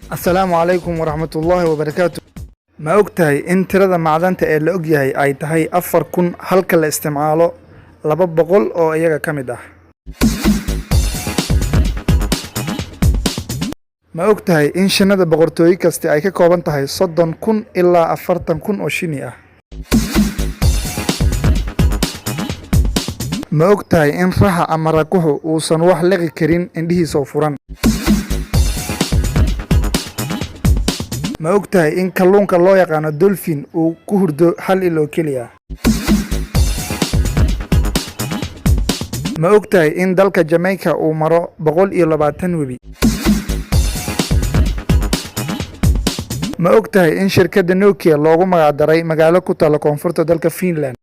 Asalaamu calaykum waraxmatullaahi wabarakaatu. Ma ogtahay in tirada macdanta ee la og yahay ay tahay 4,000 halka la isticmaalo 200 oo iyaga ka mid ah? Ma ogtahay in shinnida boqortooyo kasta ay ka kooban tahay 30,000 ilaa 40,000 oo shinni ah? Ma ogtahay in raxa ama rakuxu uusan wax liqi karin indhihiisa oo furan? Ma ogtahay in kalluunka loo yaqaan dolphin uu ku hurdo hal il oo keliya? Ma ogtahay in dalka Jamaica uu maro 120 webi? Ma ogtahay in shirkadda Nokia loogu magac daray magaalo ku taalla koonfurta dalka Finland?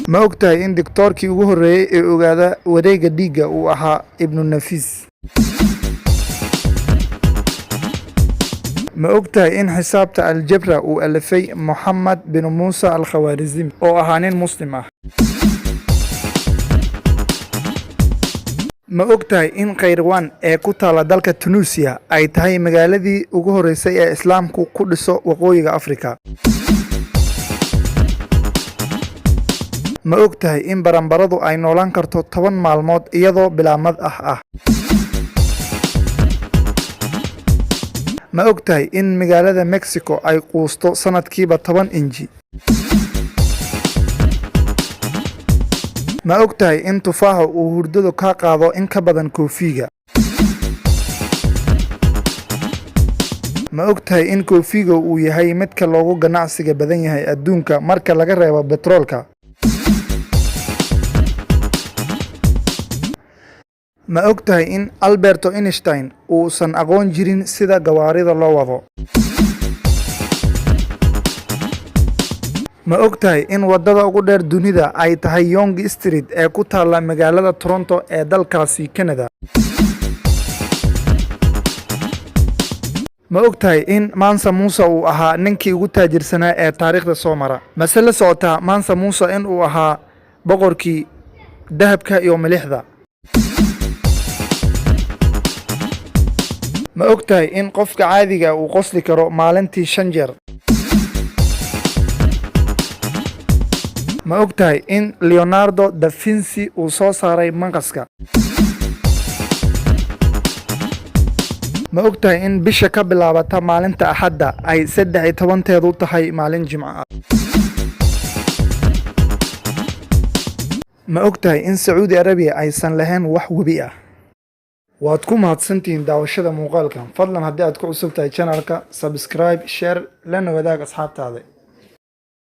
Ma ogtahay in digtoorkii ugu horreeyay ee ogaada wareegga dhiigga uu ahaa Ibnu Nafiis? Ma ogtahay in xisaabta aljabra uu alifay Mohammed bin Musa al-Khwarizmi oo ahaa nin Muslim ah? Ma ogtahay in Khayrwan ee ku taalla dalka Tunisia ay tahay magaaladii ugu horreysay ee Islaamku ku dhiso waqooyiga Afrika? Ma ogtahay in baranbaradu ay noolaan karto 10 maalmood iyadoo bilaamad ah? Ma ogtahay in magaalada Mexico ay quusto sanadkiiba 10 inji? Ma ogtahay in tufaaxa uu hurdada ka qaado in ka badan koofiga? Ma ogtahay in koofiga uu yahay midka loogu ganacsiga badan yahay adduunka marka laga reebo betroolka? Ma ogtahay in Albert Einstein uusan aqoon jirin sida gawaarida loo wado? Ma ogtahay in waddada ugu dheer dunida ay tahay Yonge Street ee ku taalla magaalada Toronto ee dalkaasi Canada? Ma ogtahay in Mansa Musa uu ahaa ninkii ugu taajirsanaa ee taariikhda soo mara? Mase la socotaa Mansa Musa in uu ahaa boqorkii dahabka iyo milixda? Ma ogtahay in qofka caadiga uu qosli karo maalintii 5 jeer? Ma ogtahay in Leonardo da Vinci uu soo saaray maqaska? Ma ogtahay in bisha ka bilaabata maalinta Axadda ay 13 tahay maalin Jimco ah? Ma ogtahay in Sacuudi Arabiya aysan lahayn wax webi ah? waad ku mahadsantihiin daawashada muuqaalkan. Fadlan haddii aad ku cusub tahay channelka, subscribe, share, lana wadaag asxaabtaada.